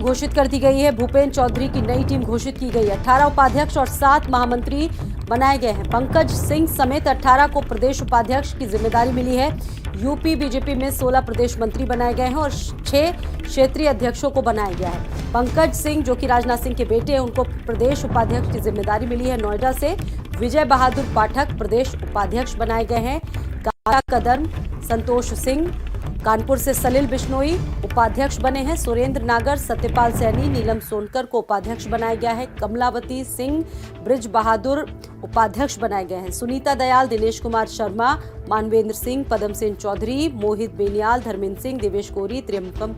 घोषित कर दी गई है। भूपेंद्र चौधरी की नई टीम घोषित की गई है। 18 उपाध्यक्ष और 7 महामंत्री बनाए गए हैं। पंकज सिंह समेत 18 को प्रदेश उपाध्यक्ष की जिम्मेदारी मिली है। यूपी बीजेपी में 16 प्रदेश मंत्री बनाए गए हैं और 6 क्षेत्रीय अध्यक्षों को बनाया गया है। पंकज सिंह, जो कि राजनाथ सिंह के बेटे हैं, उनको प्रदेश उपाध्यक्ष की जिम्मेदारी मिली है। नोएडा से विजय बहादुर पाठक प्रदेश उपाध्यक्ष बनाए गए हैं। काला कदम संतोष सिंह, कानपुर से सलिल बिश्नोई उपाध्यक्ष बने हैं। सुरेंद्र नागर, सत्यपाल सैनी, नीलम सोनकर को उपाध्यक्ष बनाया गया है। कमलावती सिंह, ब्रिज बहादुर उपाध्यक्ष बनाए गए हैं। सुनीता दयाल, दिनेश कुमार शर्मा, मानवेंद्र सिंह, पदम सिंह चौधरी, मोहित बेनियाल, धर्मेंद्र सिंह, देवेश कोरी, त्रियंबकम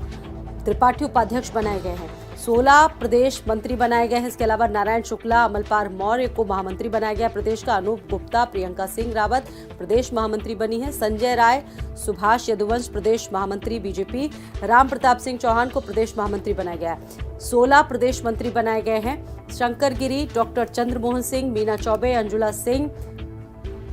त्रिपाठी उपाध्यक्ष बनाए गए हैं। 16 प्रदेश मंत्री बनाए गए हैं। इसके अलावा नारायण शुक्ला, अमलपाल मौर्य को महामंत्री बनाया गया। प्रदेश का अनूप गुप्ता, प्रियंका सिंह रावत प्रदेश महामंत्री बनी है। संजय राय, सुभाष यदुवंश प्रदेश महामंत्री बीजेपी। राम प्रताप सिंह चौहान को प्रदेश महामंत्री बनाया गया। 16 प्रदेश मंत्री बनाए गए हैं। शंकर गिरी, डॉक्टर चंद्रमोहन सिंह, मीना चौबे, अंजुला सिंह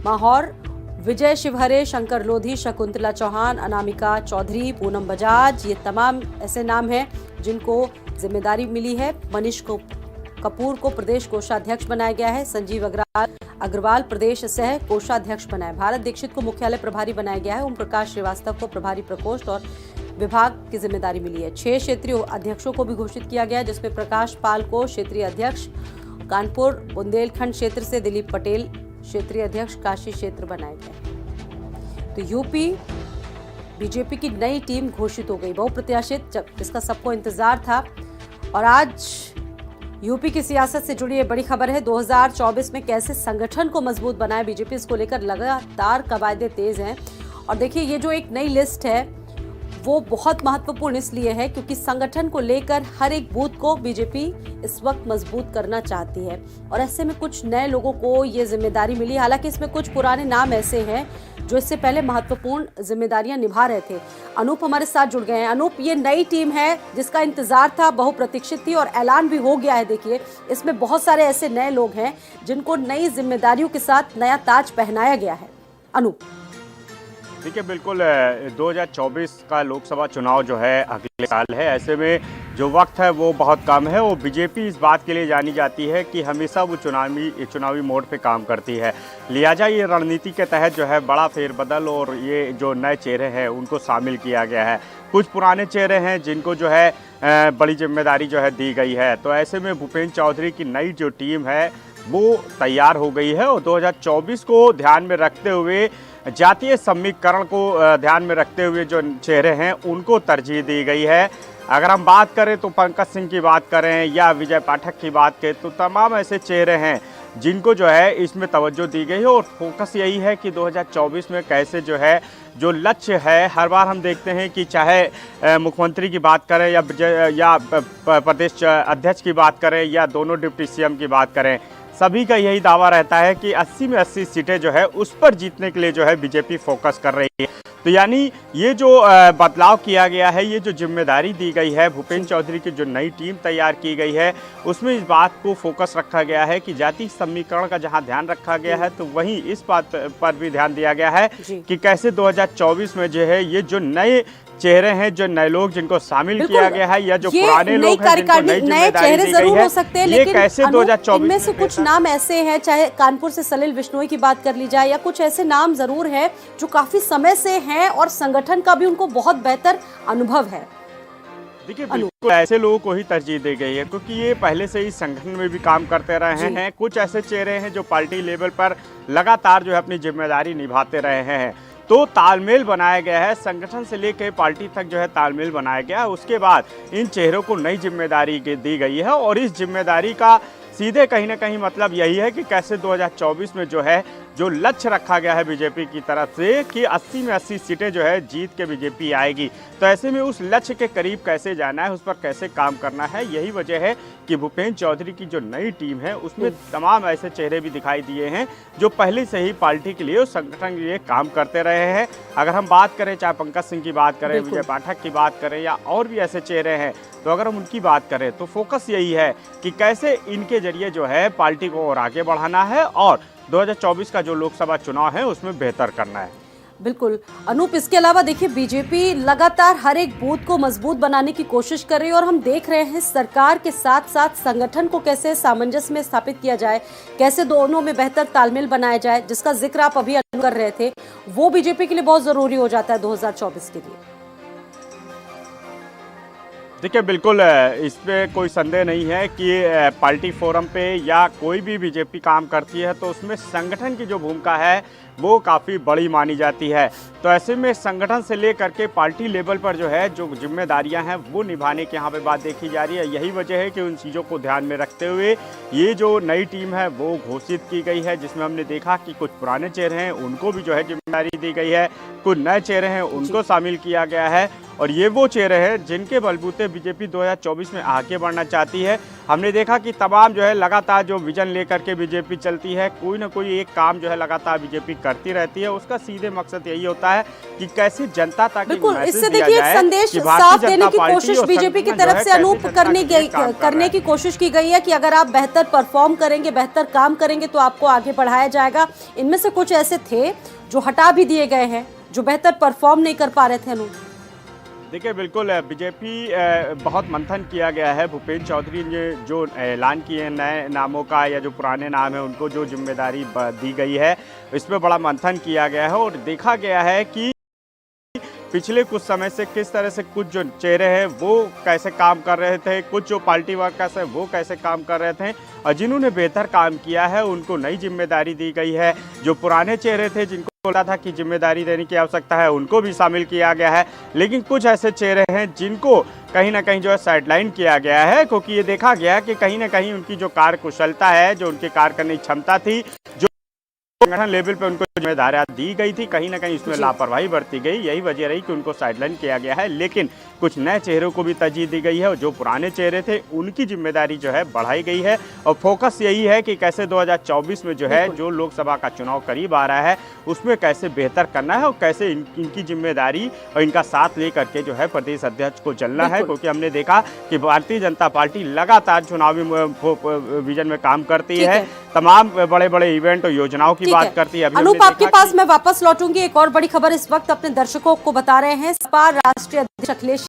माहौर, विजय शिवहरे, शंकर लोधी, शकुंतला चौहान, अनामिका चौधरी, पूनम बजाज, ये तमाम ऐसे नाम हैं जिनको जिम्मेदारी मिली है। मनीष कपूर को प्रदेश कोषाध्यक्ष बनाया गया है। संजीव अग्रवाल प्रदेश सह कोषाध्यक्ष बनाया। भारत दीक्षित को मुख्यालय प्रभारी बनाया गया है। ओम प्रकाश श्रीवास्तव को प्रभारी प्रकोष्ठ और विभाग की जिम्मेदारी मिली है। 6 क्षेत्रीय अध्यक्षों को भी घोषित किया गया, जिसमें प्रकाश पाल को क्षेत्रीय अध्यक्ष, कानपुर बुंदेलखंड क्षेत्र से दिलीप पटेल क्षेत्रीय अध्यक्ष, काशी क्षेत्र बनाए गए। तो यूपी बीजेपी की नई टीम घोषित हो गई, बहुप्रत्याशित, इसका सबको इंतजार था। और आज यूपी की सियासत से जुड़ी ये बड़ी खबर है। 2024 में कैसे संगठन को मजबूत बनाए बीजेपी, इसको लेकर लगातार कवायदे तेज हैं। और देखिए, ये जो एक नई लिस्ट है वो बहुत महत्वपूर्ण इसलिए है क्योंकि संगठन को लेकर हर एक बूथ को बीजेपी इस वक्त मजबूत करना चाहती है। और ऐसे में कुछ नए लोगों को ये जिम्मेदारी मिली। हालांकि इसमें कुछ पुराने नाम ऐसे हैं जो इससे पहले महत्वपूर्ण जिम्मेदारियां निभा रहे थे। अनूप हमारे साथ जुड़ गए हैं। अनूप, ये नई टीम है जिसका इंतजार था, बहुप्रतीक्षित थी और ऐलान भी हो गया है। देखिए, इसमें बहुत सारे ऐसे नए लोग हैं जिनको नई जिम्मेदारियों के साथ नया ताज पहनाया गया है। अनूप, देखिए, बिल्कुल 2024 का लोकसभा चुनाव जो है अगले साल है। ऐसे में जो वक्त है वो बहुत कम है। वो बीजेपी इस बात के लिए जानी जाती है कि हमेशा वो चुनावी मोड पे काम करती है। लिहाजा ये रणनीति के तहत जो है बड़ा फेरबदल और ये जो नए चेहरे हैं उनको शामिल किया गया है। कुछ पुराने चेहरे हैं जिनको जो है बड़ी जिम्मेदारी जो है दी गई है। तो ऐसे में भूपेंद्र चौधरी की नई जो टीम है वो तैयार हो गई है और 2024 को ध्यान में रखते हुए, जातीय समीकरण को ध्यान में रखते हुए जो चेहरे हैं उनको तरजीह दी गई है। अगर हम बात करें तो पंकज सिंह की बात करें या विजय पाठक की बात करें तो तमाम ऐसे चेहरे हैं जिनको जो है इसमें तवज्जो दी गई है। और फोकस यही है कि 2024 में कैसे जो है जो लक्ष्य है, हर बार हम देखते हैं कि चाहे मुख्यमंत्री की बात करें या प्रदेश अध्यक्ष की बात करें या दोनों डिप्टी सीएम की बात करें, सभी का यही दावा रहता है कि 80 में 80 सीटें जो है उस पर जीतने के लिए जो है बीजेपी फोकस कर रही है। तो यानी ये जो बदलाव किया गया है, ये जो जिम्मेदारी दी गई है, भूपेंद्र चौधरी की जो नई टीम तैयार की गई है उसमें इस बात को फोकस रखा गया है कि जातीय समीकरण का जहां ध्यान रखा गया है तो वहीं इस बात पर भी ध्यान दिया गया है कि कैसे 2024 में जो है ये जो नए चेहरे हैं, जो नए लोग जिनको शामिल किया गया है या जो पुराने लोग हैं जिनको नई जिम्मेदारी दी गई है, हो सकते हैं, ये लेकिन कैसे 2024 इनमें से कुछ नाम ऐसे हैं, चाहे कानपुर से सलिल बिश्नोई की बात कर ली जाए या कुछ ऐसे नाम जरूर है जो काफी समय से हैं और संगठन का भी उनको बहुत बेहतर अनुभव है। देखिए, बिल्कुल ऐसे लोगों को ही तरजीह दी गई है क्योंकि ये पहले से ही संगठन में भी काम करते रहे हैं। कुछ ऐसे चेहरे हैं जो पार्टी लेवल पर लगातार जो है अपनी जिम्मेदारी निभाते रहे हैं। तो तालमेल बनाया गया है, संगठन से लेकर पार्टी तक जो है तालमेल बनाया गया है। उसके बाद इन चेहरों को नई जिम्मेदारी दी गई है और इस जिम्मेदारी का सीधे कहीं ना कहीं मतलब यही है कि कैसे 2024 में जो है जो लक्ष्य रखा गया है बीजेपी की तरफ से कि 80 में 80 सीटें जो है जीत के बीजेपी आएगी। तो ऐसे में उस लक्ष्य के करीब कैसे जाना है, उस पर कैसे काम करना है, यही वजह है कि भूपेंद्र चौधरी की जो नई टीम है उसमें तमाम ऐसे चेहरे भी दिखाई दिए हैं जो पहले से ही पार्टी के लिए और संगठन के लिए काम करते रहे हैं। अगर हम बात करें, चाहे पंकज सिंह की बात करें, विजय पाठक की बात करें या और भी ऐसे चेहरे हैं, तो अगर हम उनकी बात करें तो फोकस यही है कि कैसे इनके जरिए जो है पार्टी को और आगे बढ़ाना है और 2024 का जो लोकसभा चुनाव है उसमें बेहतर करना है। बिल्कुल अनूप, इसके अलावा देखिए बीजेपी लगातार हर एक बूथ को मजबूत बनाने की कोशिश कर रही है और हम देख रहे हैं सरकार के साथ साथ संगठन को कैसे सामंजस्य में स्थापित किया जाए, कैसे दोनों में बेहतर तालमेल बनाया जाए, जिसका जिक्र आप अभी कर रहे थे, वो बीजेपी के लिए बहुत जरूरी हो जाता है 2024 के लिए। देखिए बिल्कुल इस पे कोई संदेह नहीं है कि पार्टी फोरम पे या कोई भी बीजेपी काम करती है तो उसमें संगठन की जो भूमिका है वो काफ़ी बड़ी मानी जाती है। तो ऐसे में संगठन से लेकर के पार्टी लेवल पर जो है जो जिम्मेदारियां हैं वो निभाने की यहाँ पे बात देखी जा रही है। यही वजह है कि उन चीज़ों को ध्यान में रखते हुए ये जो नई टीम है वो घोषित की गई है, जिसमें हमने देखा कि कुछ पुराने चेहरे हैं उनको भी जो है जिम्मेदारी दी गई है, कुछ नए चेहरे हैं उनको शामिल किया गया है और ये वो चेहरे हैं जिनके बलबूते बीजेपी 2024 में आगे बढ़ना चाहती है। हमने देखा कि तमाम जो है लगातार जो विजन लेकर के बीजेपी चलती है, कोई ना कोई एक काम जो है लगातार बीजेपी करती रहती है। उसका सीधे मकसद यही होता है कि कैसे जनता तक बिल्कुल इससे देखिए एक संदेश साफ देने की कोशिश बीजेपी की तरफ से अनूप करने की कोशिश की गई है कि अगर आप बेहतर परफॉर्म करेंगे, बेहतर काम करेंगे तो आपको आगे बढ़ाया जाएगा। इनमें से कुछ ऐसे थे जो हटा भी दिए गए हैं, जो बेहतर परफॉर्म नहीं कर पा रहे थे। अनूप देखिए बिल्कुल बीजेपी बहुत मंथन किया गया है। भूपेंद्र चौधरी ने जो ऐलान किए हैं नए नामों का या जो पुराने नाम है उनको जो जिम्मेदारी दी गई है, इस पर बड़ा मंथन किया गया है और देखा गया है कि पिछले कुछ समय से किस तरह से कुछ जो चेहरे हैं वो कैसे काम कर रहे थे, कुछ जो पार्टी वर्कर्स हैं वो कैसे काम कर रहे थे और जिन्होंने बेहतर काम किया है उनको नई जिम्मेदारी दी गई है। जो पुराने चेहरे थे जिनको बोला था कि जिम्मेदारी देने की आवश्यकता है उनको भी शामिल किया गया है, लेकिन कुछ ऐसे चेहरे हैं जिनको कहीं ना कहीं जो है साइडलाइन किया गया है, क्योंकि ये देखा गया कि कहीं ना कहीं उनकी जो कार्य कुशलता है, जो उनके कार्य करने की क्षमता थी, जो संगठन लेवल पे उनको जिम्मेदारियां दी गई थी, कहीं ना कहीं इसमें लापरवाही बरती गई। यही वजह रही कि उनको साइडलाइन किया गया है, लेकिन कुछ नए चेहरों को भी तरजीह दी गई है और जो पुराने चेहरे थे उनकी जिम्मेदारी जो है बढ़ाई गई है और फोकस यही है कि कैसे 2024 में जो है जो लोकसभा का चुनाव करीब आ रहा है उसमें कैसे बेहतर करना है और कैसे इनकी जिम्मेदारी और इनका साथ लेकर के जो है प्रदेश अध्यक्ष को चलना है। क्योंकि हमने देखा कि भारतीय जनता पार्टी लगातार चुनावी विजन में काम करती है, तमाम बड़े बड़े इवेंट और योजनाओं की बात करती है। अनूप आपके पास मैं वापस लौटूंगी। एक और बड़ी खबर इस वक्त अपने दर्शकों को बता रहे हैं, सपा राष्ट्रीय अध्यक्ष अखिलेश